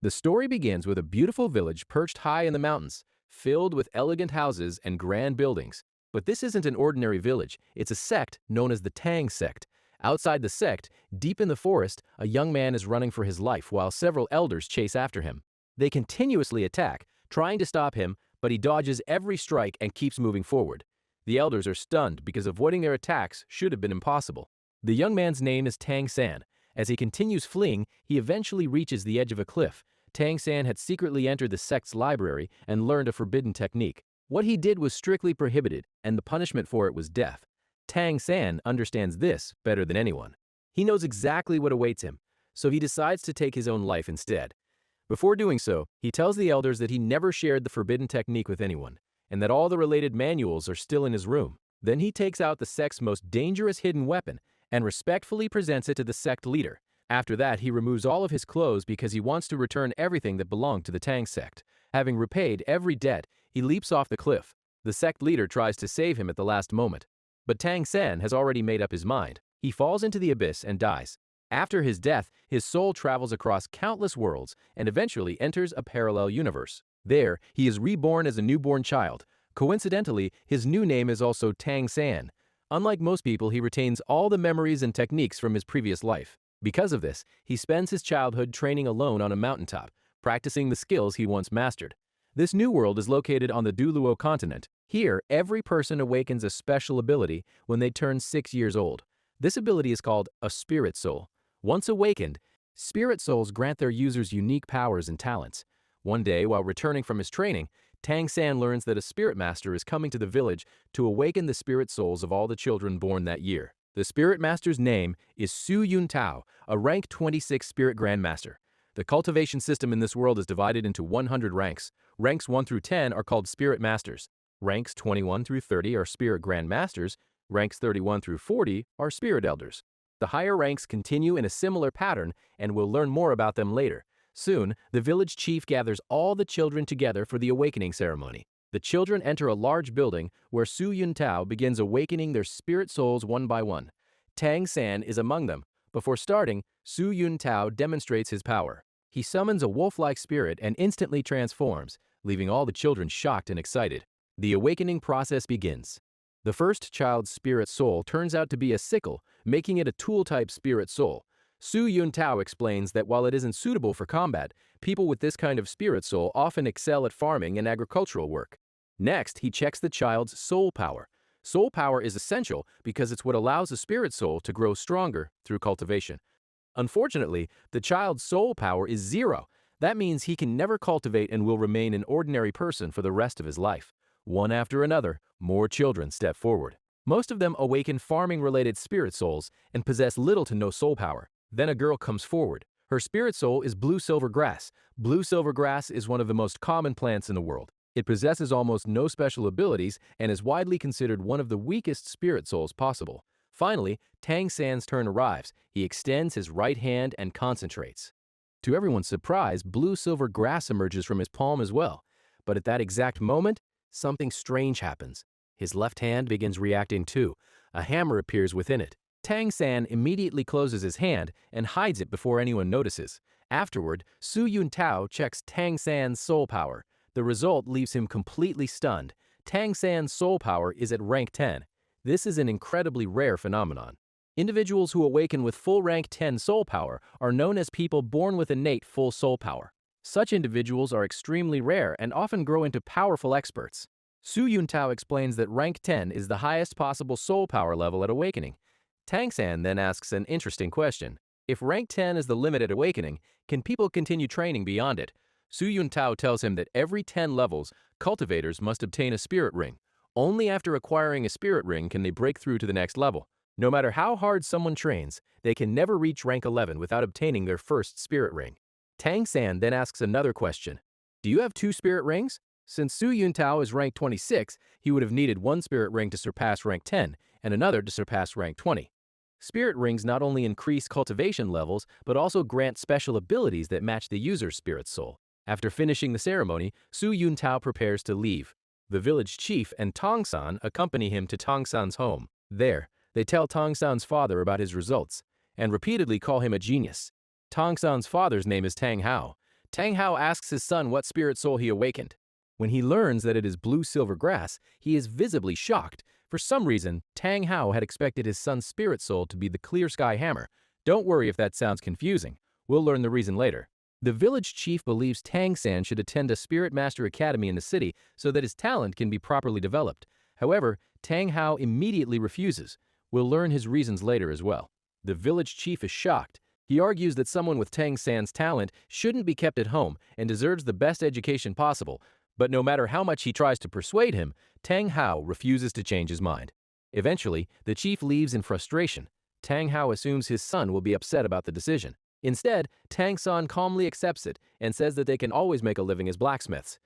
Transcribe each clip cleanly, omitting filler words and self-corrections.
The story begins with a beautiful village perched high in the mountains, filled with elegant houses and grand buildings. But this isn't an ordinary village, it's a sect known as the Tang sect. Outside the sect, deep in the forest, a young man is running for his life while several elders chase after him. They continuously attack, trying to stop him, but he dodges every strike and keeps moving forward. The elders are stunned because avoiding their attacks should have been impossible. The young man's name is Tang San. As he continues fleeing, he eventually reaches the edge of a cliff. Tang San had secretly entered the sect's library and learned a forbidden technique. What he did was strictly prohibited, and the punishment for it was death. Tang San understands this better than anyone. He knows exactly what awaits him, so he decides to take his own life instead. Before doing so, he tells the elders that he never shared the forbidden technique with anyone, and that all the related manuals are still in his room. Then he takes out the sect's most dangerous hidden weapon and respectfully presents it to the sect leader. After that, he removes all of his clothes because he wants to return everything that belonged to the Tang sect. Having repaid every debt, he leaps off the cliff. The sect leader tries to save him at the last moment, but Tang San has already made up his mind. He falls into the abyss and dies. After his death, his soul travels across countless worlds and eventually enters a parallel universe. There, he is reborn as a newborn child. Coincidentally, his new name is also Tang San. Unlike most people, he retains all the memories and techniques from his previous life. Because of this, he spends his childhood training alone on a mountaintop, practicing the skills he once mastered. This new world is located on the Duluo continent. Here, every person awakens a special ability when they turn 6 years old. This ability is called a spirit soul. Once awakened, spirit souls grant their users unique powers and talents. One day, while returning from his training, Tang San learns that a spirit master is coming to the village to awaken the spirit souls of all the children born that year. The spirit master's name is Su Yun Tao, a rank 26 spirit grandmaster. The cultivation system in this world is divided into 100 ranks. Ranks 1 through 10 are called spirit masters. Ranks 21 through 30 are spirit grandmasters. Ranks 31 through 40 are spirit elders. The higher ranks continue in a similar pattern, and we'll learn more about them later. Soon, the village chief gathers all the children together for the awakening ceremony. The children enter a large building where Su Yun Tao begins awakening their spirit souls one by one. Tang San is among them. Before starting, Su Yun Tao demonstrates his power. He summons a wolf-like spirit and instantly transforms, leaving all the children shocked and excited. The awakening process begins. The first child's spirit soul turns out to be a sickle, making it a tool-type spirit soul. Su Yun Tao explains that while it isn't suitable for combat, people with this kind of spirit soul often excel at farming and agricultural work. Next, he checks the child's soul power. Soul power is essential because it's what allows a spirit soul to grow stronger through cultivation. Unfortunately, the child's soul power is 0. That means he can never cultivate and will remain an ordinary person for the rest of his life. One after another, more children step forward. Most of them awaken farming-related spirit souls and possess little to no soul power. Then a girl comes forward. Her spirit soul is blue silver grass. Blue silver grass is one of the most common plants in the world. It possesses almost no special abilities and is widely considered one of the weakest spirit souls possible. Finally, Tang San's turn arrives. He extends his right hand and concentrates. To everyone's surprise, blue silver grass emerges from his palm as well. But at that exact moment, something strange happens. His left hand begins reacting too. A hammer appears within it. Tang San immediately closes his hand and hides it before anyone notices. Afterward, Su Yun Tao checks Tang San's soul power. The result leaves him completely stunned. Tang San's soul power is at rank 10. This is an incredibly rare phenomenon. Individuals who awaken with full rank 10 soul power are known as people born with innate full soul power. Such individuals are extremely rare and often grow into powerful experts. Su Yun Tao explains that rank 10 is the highest possible soul power level at awakening. Tang San then asks an interesting question. If rank 10 is the limit at awakening, can people continue training beyond it? Su Yun Tao tells him that every 10 levels, cultivators must obtain a spirit ring. Only after acquiring a spirit ring can they break through to the next level. No matter how hard someone trains, they can never reach rank 11 without obtaining their first spirit ring. Tang San then asks another question. Do you have 2 spirit rings? Since Su Yun Tao is rank 26, he would have needed 1 spirit ring to surpass rank 10 and another to surpass rank 20. Spirit rings not only increase cultivation levels, but also grant special abilities that match the user's spirit soul. After finishing the ceremony, Su Yun Tao prepares to leave. The village chief and Tong San accompany him to Tong San's home. There, they tell Tong San's father about his results, and repeatedly call him a genius. Tong San's father's name is Tang Hao. Tang Hao asks his son what spirit soul he awakened. When he learns that it is blue silver grass, he is visibly shocked. For some reason, Tang Hao had expected his son's spirit soul to be the clear sky hammer. Don't worry if that sounds confusing. We'll learn the reason later. The village chief believes Tang San should attend a Spirit Master Academy in the city so that his talent can be properly developed. However, Tang Hao immediately refuses. We'll learn his reasons later as well. The village chief is shocked. He argues that someone with Tang San's talent shouldn't be kept at home and deserves the best education possible, but no matter how much he tries to persuade him, Tang Hao refuses to change his mind. Eventually, the chief leaves in frustration. Tang Hao assumes his son will be upset about the decision. Instead, Tang San calmly accepts it and says that they can always make a living as blacksmiths.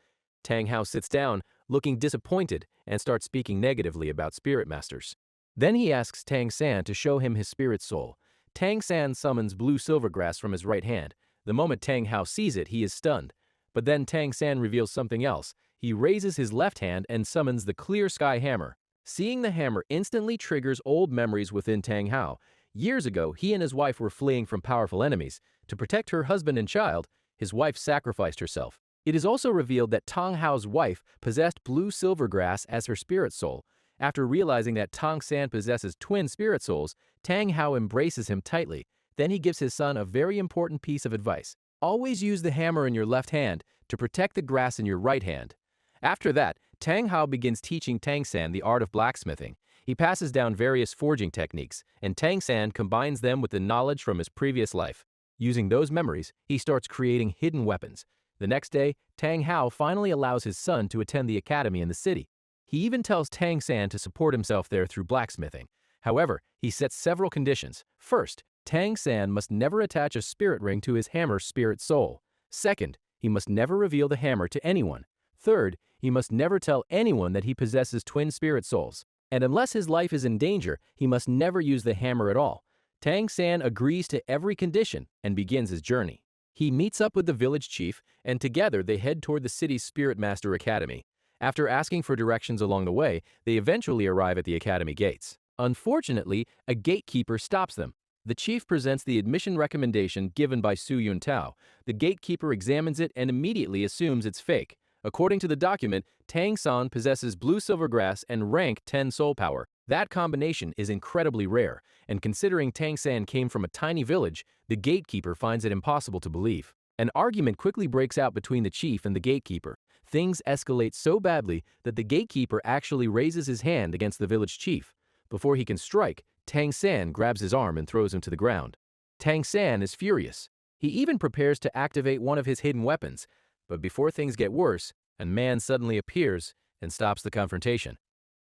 Tang Hao sits down, looking disappointed, and starts speaking negatively about spirit masters. Then he asks Tang San to show him his spirit soul. Tang San summons blue silvergrass from his right hand. The moment Tang Hao sees it, he is stunned. But then Tang San reveals something else. He raises his left hand and summons the clear sky hammer. Seeing the hammer instantly triggers old memories within Tang Hao. Years ago, he and his wife were fleeing from powerful enemies. To protect her husband and child, his wife sacrificed herself. It is also revealed that Tang Hao's wife possessed blue silvergrass as her spirit soul. After realizing that Tang San possesses twin spirit souls, Tang Hao embraces him tightly. Then he gives his son a very important piece of advice. Always use the hammer in your left hand to protect the grass in your right hand. After that, Tang Hao begins teaching Tang San the art of blacksmithing. He passes down various forging techniques, and Tang San combines them with the knowledge from his previous life. Using those memories, he starts creating hidden weapons. The next day, Tang Hao finally allows his son to attend the academy in the city. He even tells Tang San to support himself there through blacksmithing. However, he sets several conditions. First, Tang San must never attach a spirit ring to his hammer's spirit soul. Second, he must never reveal the hammer to anyone. Third, he must never tell anyone that he possesses twin spirit souls. And unless his life is in danger, he must never use the hammer at all. Tang San agrees to every condition and begins his journey. He meets up with the village chief, and together they head toward the city's Spirit Master Academy. After asking for directions along the way, they eventually arrive at the academy gates. Unfortunately, a gatekeeper stops them. The chief presents the admission recommendation given by Su Yuntao. The gatekeeper examines it and immediately assumes it's fake. According to the document, Tang San possesses blue silvergrass and rank 10 soul power. That combination is incredibly rare, and considering Tang San came from a tiny village, the gatekeeper finds it impossible to believe. An argument quickly breaks out between the chief and the gatekeeper. Things escalate so badly that the gatekeeper actually raises his hand against the village chief. Before he can strike, Tang San grabs his arm and throws him to the ground. Tang San is furious. He even prepares to activate one of his hidden weapons. But before things get worse, a man suddenly appears and stops the confrontation.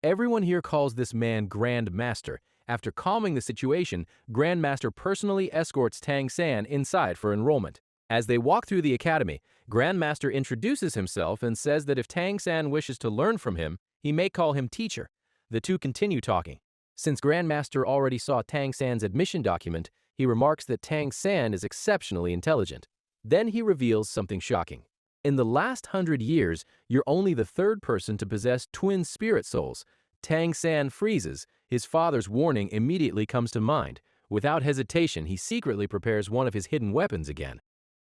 Everyone here calls this man Grand Master. After calming the situation, Grand Master personally escorts Tang San inside for enrollment. As they walk through the academy, Grand Master introduces himself and says that if Tang San wishes to learn from him, he may call him teacher. The two continue talking. Since Grand Master already saw Tang San's admission document, he remarks that Tang San is exceptionally intelligent. Then he reveals something shocking. In the last 100 years, you're only the third person to possess twin spirit souls. Tang San freezes. His father's warning immediately comes to mind. Without hesitation, he secretly prepares one of his hidden weapons again.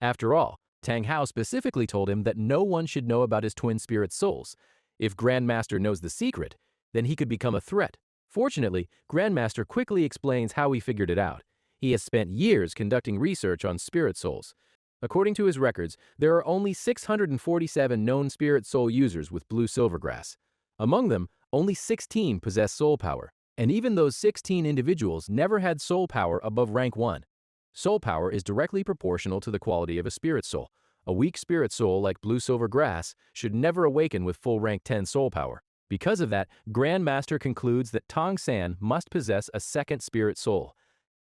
After all, Tang Hao specifically told him that no one should know about his twin spirit souls. If Grandmaster knows the secret, then he could become a threat. Fortunately, Grandmaster quickly explains how he figured it out. He has spent years conducting research on spirit souls. According to his records, there are only 647 known spirit soul users with blue silvergrass. Among them, only 16 possess soul power, and even those 16 individuals never had soul power above rank 1. Soul power is directly proportional to the quality of a spirit soul. A weak spirit soul like blue silvergrass should never awaken with full rank 10 soul power. Because of that, Grandmaster concludes that Tang San must possess a second spirit soul.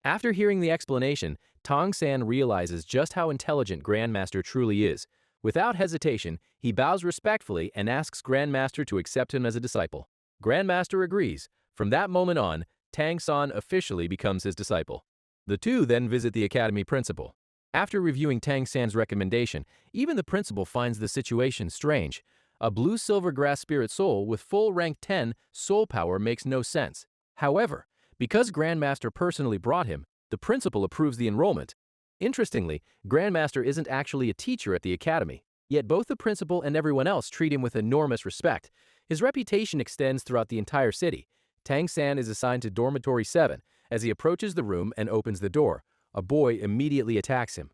After hearing the explanation, Tang San realizes just how intelligent Grandmaster truly is. Without hesitation, he bows respectfully and asks Grandmaster to accept him as a disciple. Grandmaster agrees. From that moment on, Tang San officially becomes his disciple. The two then visit the academy principal. After reviewing Tang San's recommendation, even the principal finds the situation strange. A blue silvergrass spirit soul with full rank 10 soul power makes no sense. However, because Grandmaster personally brought him, the principal approves the enrollment. Interestingly, Grandmaster isn't actually a teacher at the academy, yet both the principal and everyone else treat him with enormous respect. His reputation extends throughout the entire city. Tang San is assigned to Dormitory 7. As he approaches the room and opens the door, a boy immediately attacks him.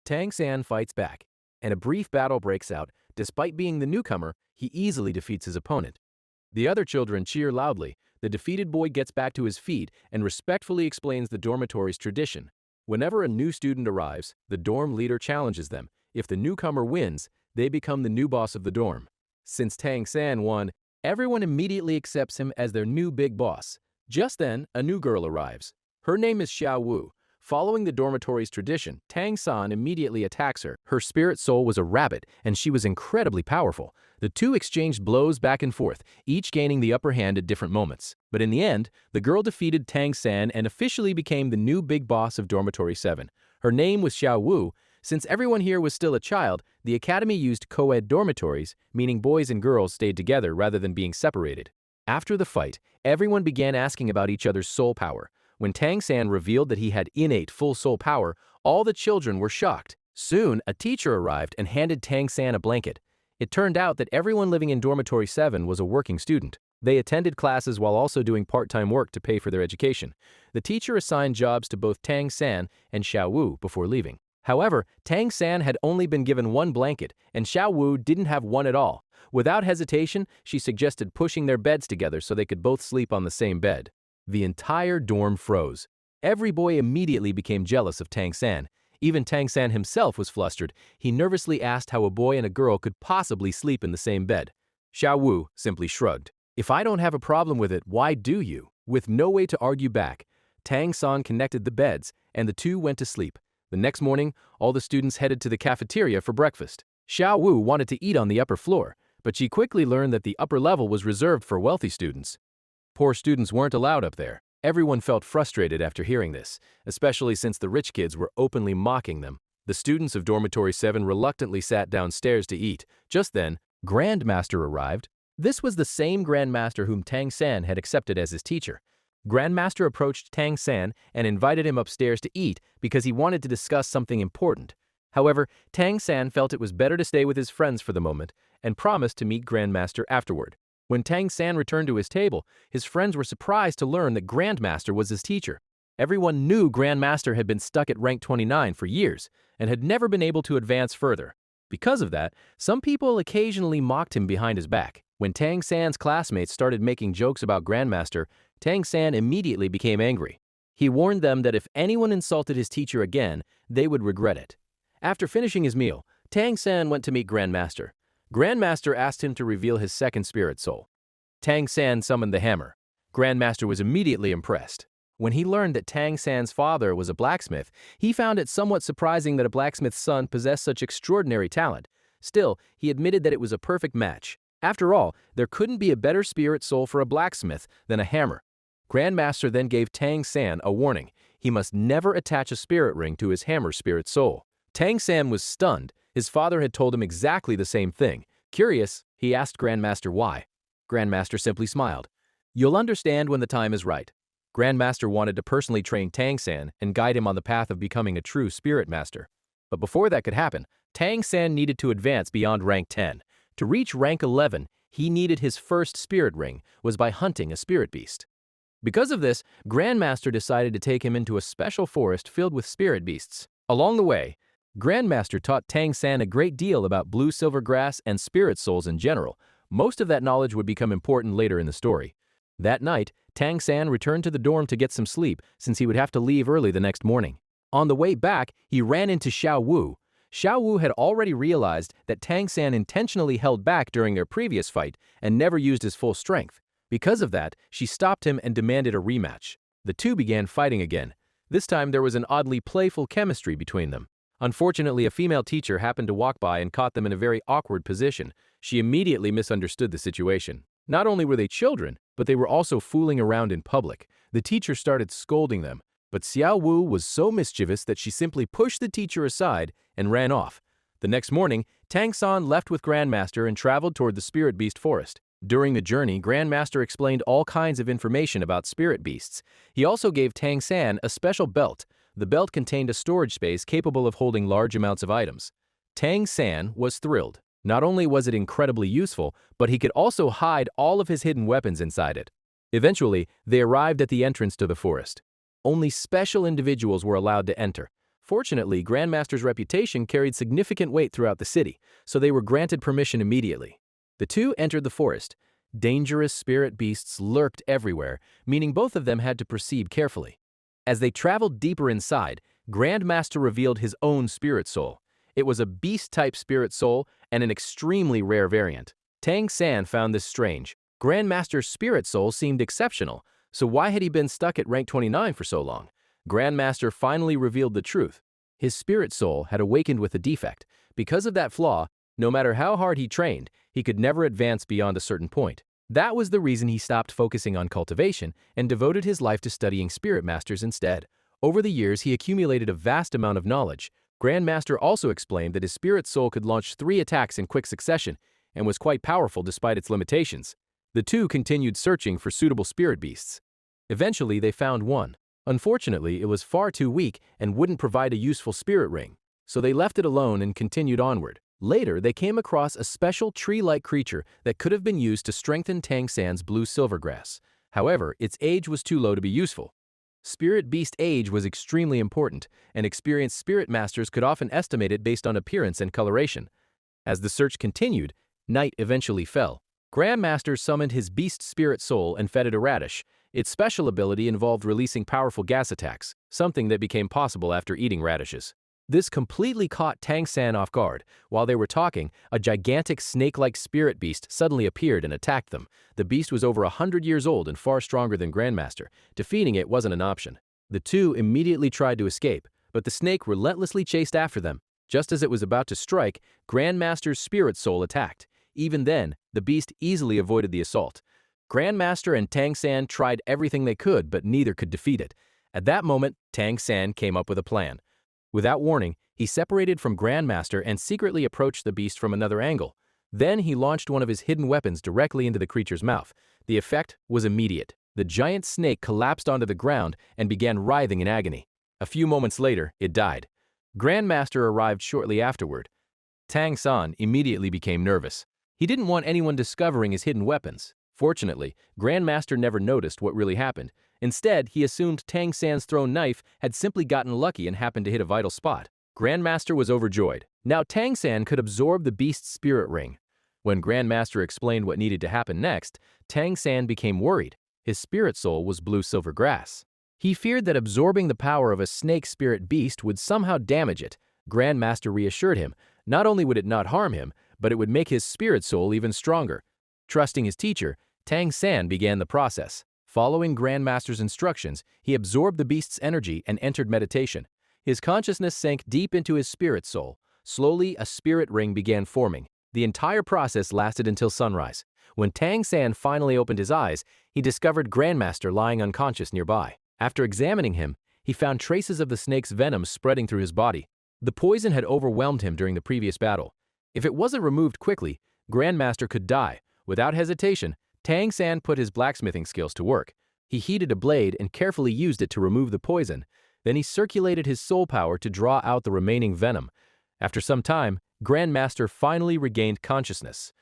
Tang San fights back, and a brief battle breaks out. Despite being the newcomer, he easily defeats his opponent. The other children cheer loudly. The defeated boy gets back to his feet and respectfully explains the dormitory's tradition. Whenever a new student arrives, the dorm leader challenges them. If the newcomer wins, they become the new boss of the dorm. Since Tang San won, everyone immediately accepts him as their new big boss. Just then, a new girl arrives. Her name is Xiao Wu. Following the dormitory's tradition, Tang San immediately attacks her. Her spirit soul was a rabbit, and she was incredibly powerful. The two exchanged blows back and forth, each gaining the upper hand at different moments. But in the end, the girl defeated Tang San and officially became the new big boss of Dormitory 7. Her name was Xiao Wu. Since everyone here was still a child, the academy used co-ed dormitories, meaning boys and girls stayed together rather than being separated. After the fight, everyone began asking about each other's soul power. When Tang San revealed that he had innate full soul power, all the children were shocked. Soon, a teacher arrived and handed Tang San a blanket. It turned out that everyone living in Dormitory 7 was a working student. They attended classes while also doing part-time work to pay for their education. The teacher assigned jobs to both Tang San and Xiao Wu before leaving. However, Tang San had only been given one blanket, and Xiao Wu didn't have one at all. Without hesitation, she suggested pushing their beds together so they could both sleep on the same bed. The entire dorm froze. Every boy immediately became jealous of Tang San. Even Tang San himself was flustered. He nervously asked how a boy and a girl could possibly sleep in the same bed. Xiao Wu simply shrugged. "If I don't have a problem with it, why do you?" With no way to argue back, Tang San connected the beds, and the two went to sleep. The next morning, all the students headed to the cafeteria for breakfast. Xiao Wu wanted to eat on the upper floor, but she quickly learned that the upper level was reserved for wealthy students. Poor students weren't allowed up there. Everyone felt frustrated after hearing this, especially since the rich kids were openly mocking them. The students of Dormitory 7 reluctantly sat downstairs to eat. Just then, Grandmaster arrived. This was the same Grandmaster whom Tang San had accepted as his teacher. Grandmaster approached Tang San and invited him upstairs to eat because he wanted to discuss something important. However, Tang San felt it was better to stay with his friends for the moment and promised to meet Grandmaster afterward. When Tang San returned to his table, his friends were surprised to learn that Grandmaster was his teacher. Everyone knew Grandmaster had been stuck at rank 29 for years and had never been able to advance further. Because of that, some people occasionally mocked him behind his back. When Tang San's classmates started making jokes about Grandmaster, Tang San immediately became angry. He warned them that if anyone insulted his teacher again, they would regret it. After finishing his meal, Tang San went to meet Grandmaster. Grandmaster asked him to reveal his second spirit soul. Tang San summoned the hammer. Grandmaster was immediately impressed. When he learned that Tang San's father was a blacksmith, he found it somewhat surprising that a blacksmith's son possessed such extraordinary talent. Still, he admitted that it was a perfect match. After all, there couldn't be a better spirit soul for a blacksmith than a hammer. Grandmaster then gave Tang San a warning. He must never attach a spirit ring to his hammer spirit soul. Tang San was stunned. His father had told him exactly the same thing. Curious, he asked Grandmaster why. Grandmaster simply smiled. "You'll understand when the time is right." Grandmaster wanted to personally train Tang San and guide him on the path of becoming a true spirit master. But before that could happen, Tang San needed to advance beyond rank 10. To reach rank 11, he needed his first spirit ring, was by hunting a spirit beast. Because of this, Grandmaster decided to take him into a special forest filled with spirit beasts. Along the way, Grandmaster taught Tang San a great deal about blue silver grass and spirit souls in general. Most of that knowledge would become important later in the story. That night, Tang San returned to the dorm to get some sleep since he would have to leave early the next morning. On the way back, he ran into Xiao Wu. Xiao Wu had already realized that Tang San intentionally held back during their previous fight and never used his full strength. Because of that, she stopped him and demanded a rematch. The two began fighting again. This time there was an oddly playful chemistry between them. Unfortunately, a female teacher happened to walk by and caught them in a very awkward position. She immediately misunderstood the situation. Not only were they children, but they were also fooling around in public. The teacher started scolding them, but Xiao Wu was so mischievous that she simply pushed the teacher aside and ran off. The next morning, Tang San left with Grandmaster and traveled toward the Spirit Beast Forest. During the journey, Grandmaster explained all kinds of information about spirit beasts. He also gave Tang San a special belt. The belt contained a storage space capable of holding large amounts of items. Tang San was thrilled. Not only was it incredibly useful, but he could also hide all of his hidden weapons inside it. Eventually, they arrived at the entrance to the forest. Only special individuals were allowed to enter. Fortunately, Grandmaster's reputation carried significant weight throughout the city, so they were granted permission immediately. The two entered the forest. Dangerous spirit beasts lurked everywhere, meaning both of them had to proceed carefully. As they traveled deeper inside, Grandmaster revealed his own spirit soul. It was a beast-type spirit soul and an extremely rare variant. Tang San found this strange. Grandmaster's spirit soul seemed exceptional, so why had he been stuck at rank 29 for so long? Grandmaster finally revealed the truth. His spirit soul had awakened with a defect. Because of that flaw, no matter how hard he trained, he could never advance beyond a certain point. That was the reason he stopped focusing on cultivation and devoted his life to studying spirit masters instead. Over the years, he accumulated a vast amount of knowledge. Grandmaster also explained that his spirit soul could launch 3 attacks in quick succession and was quite powerful despite its limitations. The two continued searching for suitable spirit beasts. Eventually, they found one. Unfortunately, it was far too weak and wouldn't provide a useful spirit ring, so they left it alone and continued onward. Later, they came across a special tree-like creature that could have been used to strengthen Tang San's blue silvergrass. However, its age was too low to be useful. Spirit beast age was extremely important, and experienced spirit masters could often estimate it based on appearance and coloration. As the search continued, night eventually fell. Grandmaster summoned his beast spirit soul and fed it a radish. Its special ability involved releasing powerful gas attacks, something that became possible after eating radishes. This completely caught Tang San off guard. While they were talking, a gigantic snake-like spirit beast suddenly appeared and attacked them. The beast was over 100 years old and far stronger than Grandmaster. Defeating it wasn't an option. The two immediately tried to escape, but the snake relentlessly chased after them. Just as it was about to strike, Grandmaster's spirit soul attacked. Even then, the beast easily avoided the assault. Grandmaster and Tang San tried everything they could, but neither could defeat it. At that moment, Tang San came up with a plan. Without warning, he separated from Grandmaster and secretly approached the beast from another angle. Then he launched one of his hidden weapons directly into the creature's mouth. The effect was immediate. The giant snake collapsed onto the ground and began writhing in agony. A few moments later, it died. Grandmaster arrived shortly afterward. Tang San immediately became nervous. He didn't want anyone discovering his hidden weapons. Fortunately, Grandmaster never noticed what really happened. Instead, he assumed Tang San's thrown knife had simply gotten lucky and happened to hit a vital spot. Grandmaster was overjoyed. Now Tang San could absorb the beast's spirit ring. When Grandmaster explained what needed to happen next, Tang San became worried. His spirit soul was blue silver grass. He feared that absorbing the power of a snake spirit beast would somehow damage it. Grandmaster reassured him. Not only would it not harm him, but it would make his spirit soul even stronger. Trusting his teacher, Tang San began the process. Following Grandmaster's instructions, he absorbed the beast's energy and entered meditation. His consciousness sank deep into his spirit soul. Slowly, a spirit ring began forming. The entire process lasted until sunrise. When Tang San finally opened his eyes, he discovered Grandmaster lying unconscious nearby. After examining him, he found traces of the snake's venom spreading through his body. The poison had overwhelmed him during the previous battle. If it wasn't removed quickly, Grandmaster could die. Without hesitation, Tang San put his blacksmithing skills to work. He heated a blade and carefully used it to remove the poison. Then he circulated his soul power to draw out the remaining venom. After some time, Grandmaster finally regained consciousness.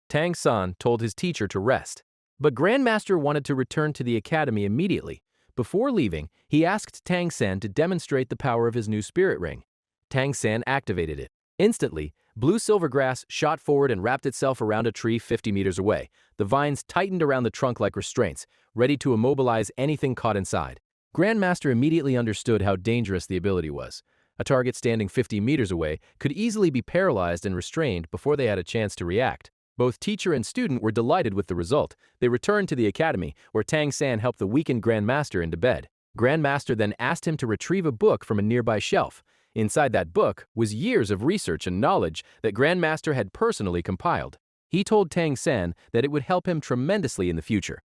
Tang San told his teacher to rest. But Grandmaster wanted to return to the academy immediately. Before leaving, he asked Tang San to demonstrate the power of his new spirit ring. Tang San activated it. Instantly, blue silvergrass shot forward and wrapped itself around a tree 50 meters away. The vines tightened around the trunk like restraints, ready to immobilize anything caught inside. Grandmaster immediately understood how dangerous the ability was. A target standing 50 meters away could easily be paralyzed and restrained before they had a chance to react. Both teacher and student were delighted with the result. They returned to the academy, where Tang San helped the weakened Grandmaster into bed. Grandmaster then asked him to retrieve a book from a nearby shelf. Inside that book was years of research and knowledge that Grandmaster had personally compiled. He told Tang San that it would help him tremendously in the future.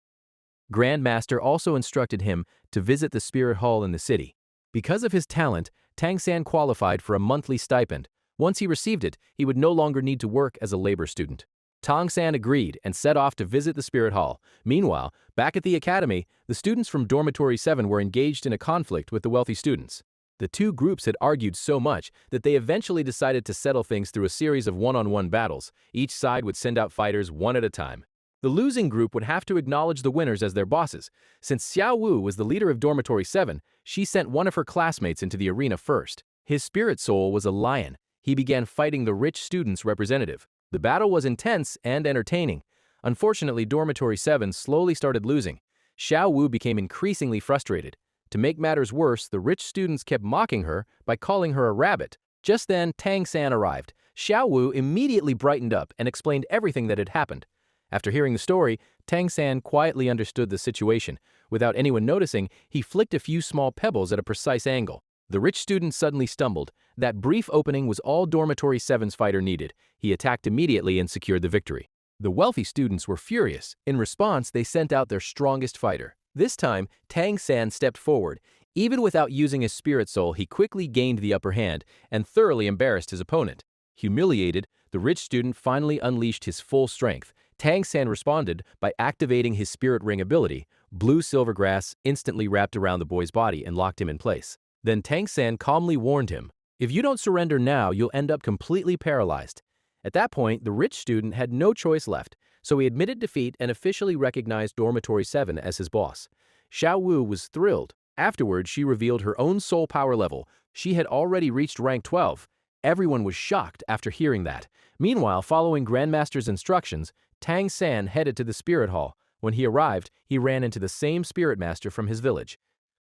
Grandmaster also instructed him to visit the spirit hall in the city. Because of his talent, Tang San qualified for a monthly stipend. Once he received it, he would no longer need to work as a labor student. Tang San agreed and set off to visit the spirit hall. Meanwhile, back at the academy, the students from Dormitory 7 were engaged in a conflict with the wealthy students. The two groups had argued so much that they eventually decided to settle things through a series of one-on-one battles. Each side would send out fighters one at a time. The losing group would have to acknowledge the winners as their bosses. Since Xiao Wu was the leader of Dormitory 7, she sent one of her classmates into the arena first. His spirit soul was a lion. He began fighting the rich student's representative. The battle was intense and entertaining. Unfortunately, Dormitory 7 slowly started losing. Xiao Wu became increasingly frustrated. To make matters worse, the rich students kept mocking her by calling her a rabbit. Just then, Tang San arrived. Xiao Wu immediately brightened up and explained everything that had happened. After hearing the story, Tang San quietly understood the situation. Without anyone noticing, he flicked a few small pebbles at a precise angle. The rich student suddenly stumbled. That brief opening was all Dormitory 7's fighter needed. He attacked immediately and secured the victory. The wealthy students were furious. In response, they sent out their strongest fighter. This time, Tang San stepped forward. Even without using his spirit soul, he quickly gained the upper hand and thoroughly embarrassed his opponent. Humiliated, the rich student finally unleashed his full strength. Tang San responded by activating his spirit ring ability. Blue silver grass instantly wrapped around the boy's body and locked him in place. Then Tang San calmly warned him, "If you don't surrender now, you'll end up completely paralyzed." At that point, the rich student had no choice left, so he admitted defeat and officially recognized Dormitory 7 as his boss. Xiao Wu was thrilled. Afterwards, she revealed her own soul power level. She had already reached rank 12. Everyone was shocked after hearing that. Meanwhile, following Grandmaster's instructions, Tang San headed to the Spirit Hall. When he arrived, he ran into the same Spirit Master from his village.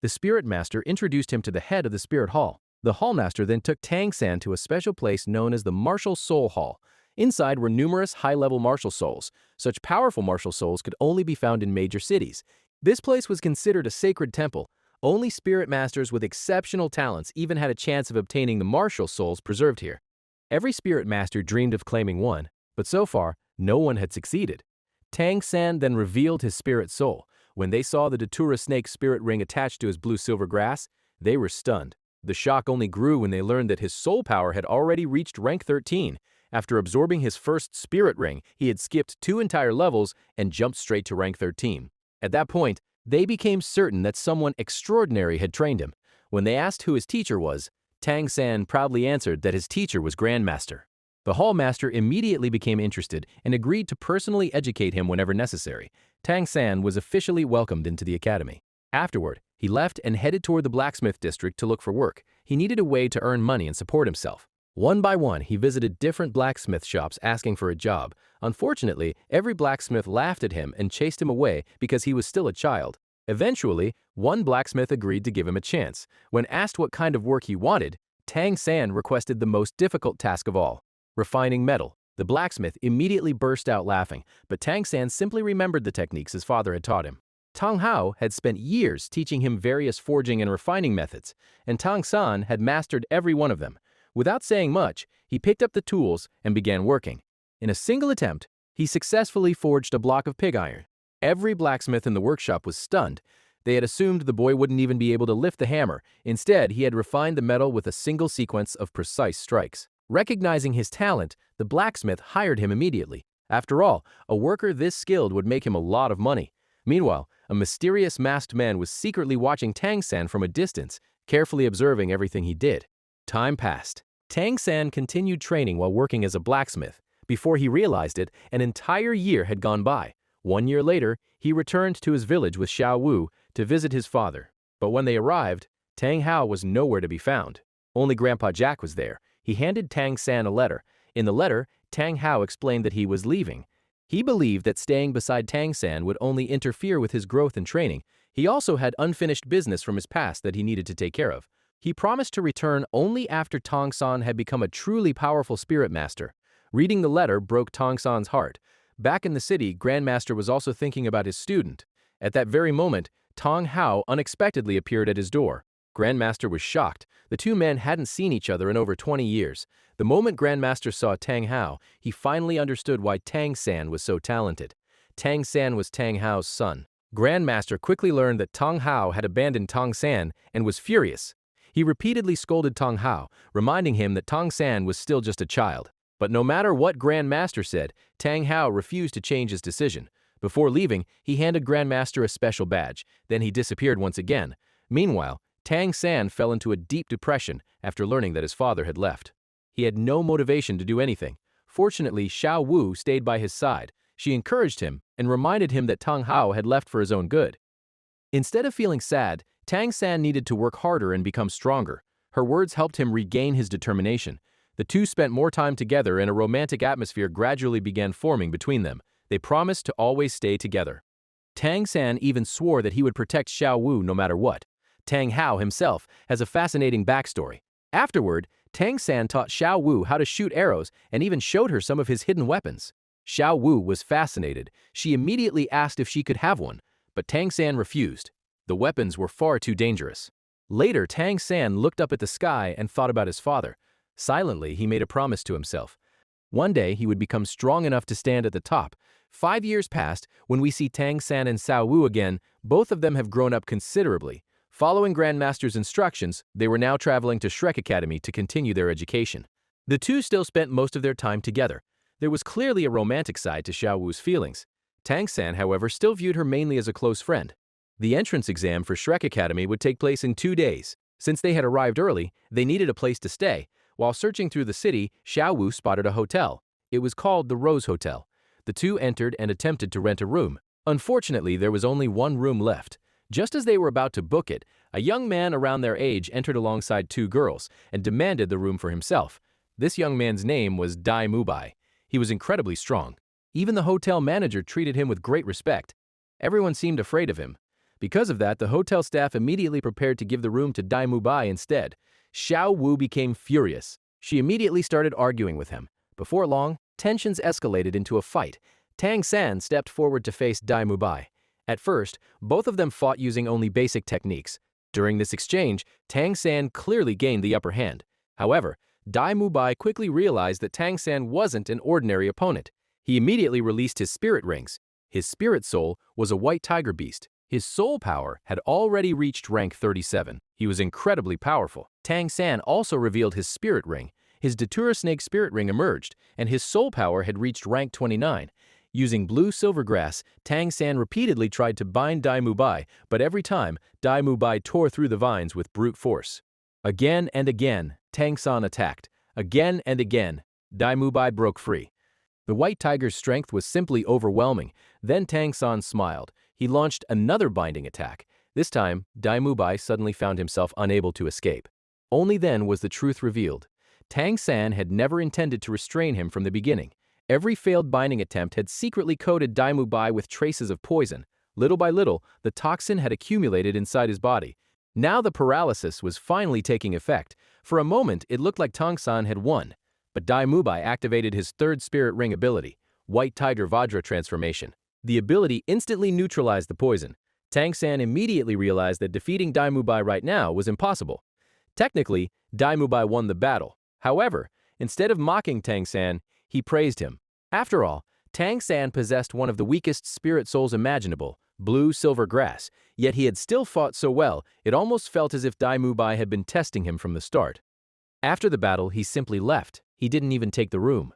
The Spirit Master introduced him to the head of the Spirit Hall. The Hall Master then took Tang San to a special place known as the Martial Soul Hall. Inside were numerous high-level martial souls. Such powerful martial souls could only be found in major cities. This place was considered a sacred temple. Only spirit masters with exceptional talents even had a chance of obtaining the martial souls preserved here. Every spirit master dreamed of claiming one, but so far, no one had succeeded. Tang San then revealed his spirit soul. When they saw the Datura snake spirit ring attached to his blue-silver grass, they were stunned. The shock only grew when they learned that his soul power had already reached rank 13. After absorbing his first spirit ring, he had skipped 2 entire levels and jumped straight to rank 13. At that point, they became certain that someone extraordinary had trained him. When they asked who his teacher was, Tang San proudly answered that his teacher was Grandmaster. The Hall Master immediately became interested and agreed to personally educate him whenever necessary. Tang San was officially welcomed into the academy. Afterward, he left and headed toward the blacksmith district to look for work. He needed a way to earn money and support himself. One by one, he visited different blacksmith shops asking for a job. Unfortunately, every blacksmith laughed at him and chased him away because he was still a child. Eventually, one blacksmith agreed to give him a chance. When asked what kind of work he wanted, Tang San requested the most difficult task of all, refining metal. The blacksmith immediately burst out laughing, but Tang San simply remembered the techniques his father had taught him. Tang Hao had spent years teaching him various forging and refining methods, and Tang San had mastered every one of them. Without saying much, he picked up the tools and began working. In a single attempt, he successfully forged a block of pig iron. Every blacksmith in the workshop was stunned. They had assumed the boy wouldn't even be able to lift the hammer. Instead, he had refined the metal with a single sequence of precise strikes. Recognizing his talent, the blacksmith hired him immediately. After all, a worker this skilled would make him a lot of money. Meanwhile, a mysterious masked man was secretly watching Tang San from a distance, carefully observing everything he did. Time passed. Tang San continued training while working as a blacksmith. Before he realized it, an entire year had gone by. 1 year later, he returned to his village with Xiao Wu to visit his father. But when they arrived, Tang Hao was nowhere to be found. Only Grandpa Jack was there. He handed Tang San a letter. In the letter, Tang Hao explained that he was leaving. He believed that staying beside Tang San would only interfere with his growth and training. He also had unfinished business from his past that he needed to take care of. He promised to return only after Tang San had become a truly powerful spirit master. Reading the letter broke Tang San's heart. Back in the city, Grandmaster was also thinking about his student. At that very moment, Tang Hao unexpectedly appeared at his door. Grandmaster was shocked. The two men hadn't seen each other in over 20 years. The moment Grandmaster saw Tang Hao, he finally understood why Tang San was so talented. Tang San was Tang Hao's son. Grandmaster quickly learned that Tang Hao had abandoned Tang San and was furious. He repeatedly scolded Tang Hao, reminding him that Tang San was still just a child. But no matter what Grandmaster said, Tang Hao refused to change his decision. Before leaving, he handed Grandmaster a special badge. Then he disappeared once again. Meanwhile, Tang San fell into a deep depression after learning that his father had left. He had no motivation to do anything. Fortunately, Xiao Wu stayed by his side. She encouraged him and reminded him that Tang Hao had left for his own good. Instead of feeling sad, Tang San needed to work harder and become stronger. Her words helped him regain his determination. The two spent more time together and a romantic atmosphere gradually began forming between them. They promised to always stay together. Tang San even swore that he would protect Xiao Wu no matter what. Tang Hao himself has a fascinating backstory. Afterward, Tang San taught Xiao Wu how to shoot arrows and even showed her some of his hidden weapons. Xiao Wu was fascinated. She immediately asked if she could have one, but Tang San refused. The weapons were far too dangerous. Later, Tang San looked up at the sky and thought about his father. Silently, he made a promise to himself. One day, he would become strong enough to stand at the top. 5 years passed. When we see Tang San and Xiao Wu again, both of them have grown up considerably. Following Grandmaster's instructions, they were now traveling to Shrek Academy to continue their education. The two still spent most of their time together. There was clearly a romantic side to Xiao Wu's feelings. Tang San, however, still viewed her mainly as a close friend. The entrance exam for Shrek Academy would take place in 2 days. Since they had arrived early, they needed a place to stay. While searching through the city, Xiao Wu spotted a hotel. It was called the Rose Hotel. The two entered and attempted to rent a room. Unfortunately, there was only one room left. Just as they were about to book it, a young man around their age entered alongside 2 girls and demanded the room for himself. This young man's name was Dai Mubai. He was incredibly strong. Even the hotel manager treated him with great respect. Everyone seemed afraid of him. Because of that, the hotel staff immediately prepared to give the room to Dai Mubai instead. Xiao Wu became furious. She immediately started arguing with him. Before long, tensions escalated into a fight. Tang San stepped forward to face Dai Mubai. At first, both of them fought using only basic techniques. During this exchange, Tang San clearly gained the upper hand. However, Dai Mubai quickly realized that Tang San wasn't an ordinary opponent. He immediately released his spirit rings. His spirit soul was a white tiger beast. His soul power had already reached rank 37. He was incredibly powerful. Tang San also revealed his spirit ring. His Datura Snake spirit ring emerged, and his soul power had reached rank 29. Using blue silvergrass, Tang San repeatedly tried to bind Dai Mubai, but every time, Dai Mubai tore through the vines with brute force. Again and again, Tang San attacked. Again and again, Dai Mubai broke free. The white tiger's strength was simply overwhelming. Then Tang San smiled. He launched another binding attack. This time, Dai Mubai suddenly found himself unable to escape. Only then was the truth revealed. Tang San had never intended to restrain him from the beginning. Every failed binding attempt had secretly coated Dai Mubai with traces of poison. Little by little, the toxin had accumulated inside his body. Now the paralysis was finally taking effect. For a moment, it looked like Tang San had won. But Dai Mubai activated his 3rd spirit ring ability, White Tiger Vajra Transformation. The ability instantly neutralized the poison. Tang San immediately realized that defeating Dai Mubai right now was impossible. Technically, Dai Mubai won the battle. However, instead of mocking Tang San, he praised him. After all, Tang San possessed one of the weakest spirit souls imaginable, blue silver grass, yet he had still fought so well, it almost felt as if Dai Mubai had been testing him from the start. After the battle, he simply left. He didn't even take the room.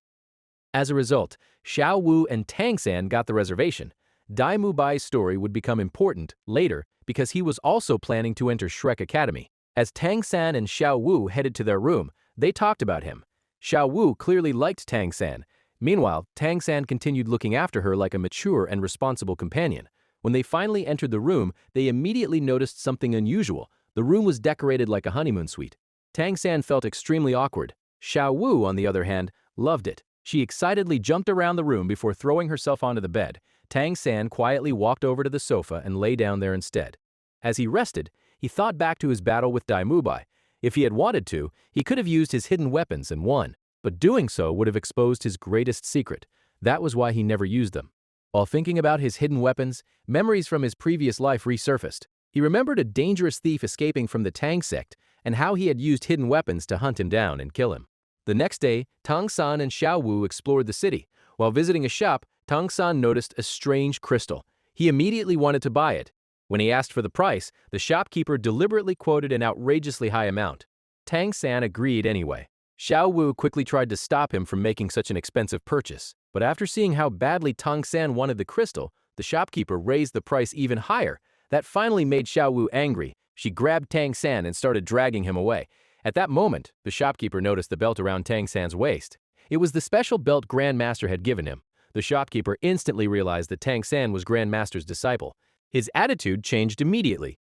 As a result, Xiao Wu and Tang San got the reservation. Dai Mubai's story would become important later because he was also planning to enter Shrek Academy. As Tang San and Xiao Wu headed to their room, they talked about him. Xiao Wu clearly liked Tang San. Meanwhile, Tang San continued looking after her like a mature and responsible companion. When they finally entered the room, they immediately noticed something unusual. The room was decorated like a honeymoon suite. Tang San felt extremely awkward. Xiao Wu, on the other hand, loved it. She excitedly jumped around the room before throwing herself onto the bed. Tang San quietly walked over to the sofa and lay down there instead. As he rested, he thought back to his battle with Dai Mubai. If he had wanted to, he could have used his hidden weapons and won, but doing so would have exposed his greatest secret. That was why he never used them. While thinking about his hidden weapons, memories from his previous life resurfaced. He remembered a dangerous thief escaping from the Tang sect and how he had used hidden weapons to hunt him down and kill him. The next day, Tang San and Xiao Wu explored the city. While visiting a shop, Tang San noticed a strange crystal. He immediately wanted to buy it. When he asked for the price, the shopkeeper deliberately quoted an outrageously high amount. Tang San agreed anyway. Xiao Wu quickly tried to stop him from making such an expensive purchase. But after seeing how badly Tang San wanted the crystal, the shopkeeper raised the price even higher. That finally made Xiao Wu angry. She grabbed Tang San and started dragging him away. At that moment, the shopkeeper noticed the belt around Tang San's waist. It was the special belt Grandmaster had given him. The shopkeeper instantly realized that Tang San was Grandmaster's disciple. His attitude changed immediately.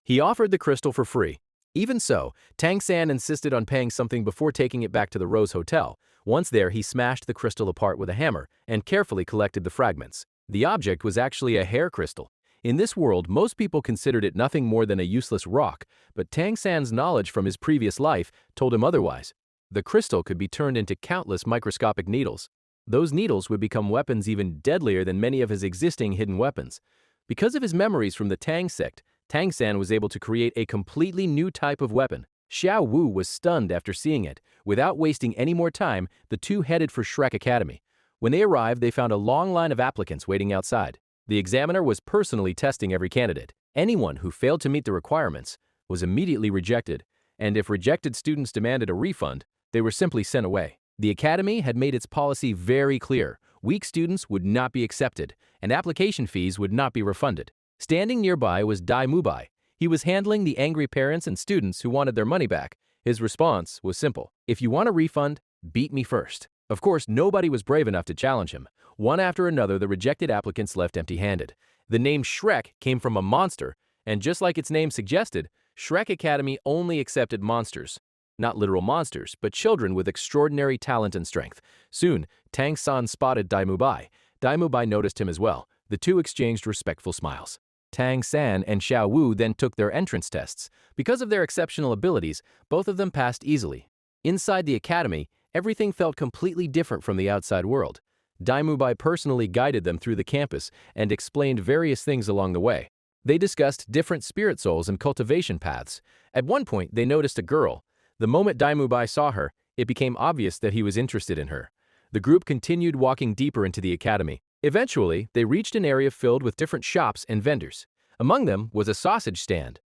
He offered the crystal for free. Even so, Tang San insisted on paying something before taking it back to the Rose Hotel. Once there, he smashed the crystal apart with a hammer and carefully collected the fragments. The object was actually a hair crystal. In this world, most people considered it nothing more than a useless rock, but Tang San's knowledge from his previous life told him otherwise. The crystal could be turned into countless microscopic needles. Those needles would become weapons even deadlier than many of his existing hidden weapons. Because of his memories from the Tang sect, Tang San was able to create a completely new type of weapon. Xiao Wu was stunned after seeing it. Without wasting any more time, the two headed for Shrek Academy. When they arrived, they found a long line of applicants waiting outside. The examiner was personally testing every candidate. Anyone who failed to meet the requirements was immediately rejected, and if rejected students demanded a refund, they were simply sent away. The academy had made its policy very clear. Weak students would not be accepted, and application fees would not be refunded. Standing nearby was Dai Mubai. He was handling the angry parents and students who wanted their money back. His response was simple: "If you want a refund, beat me first." Of course, nobody was brave enough to challenge him. One after another, the rejected applicants left empty-handed. The name Shrek came from a monster, and just like its name suggested, Shrek Academy only accepted monsters. Not literal monsters, but children with extraordinary talent and strength. Soon, Tang San spotted Dai Mubai. Dai Mubai noticed him as well. The two exchanged respectful smiles. Tang San and Xiao Wu then took their entrance tests. Because of their exceptional abilities, both of them passed easily. Inside the academy, everything felt completely different from the outside world. Dai Mubai personally guided them through the campus and explained various things along the way. They discussed different spirit souls and cultivation paths. At one point, they noticed a girl. The moment Dai Mubai saw her, it became obvious that he was interested in her. The group continued walking deeper into the academy. Eventually, they reached an area filled with different shops and vendors. Among them was a sausage stand.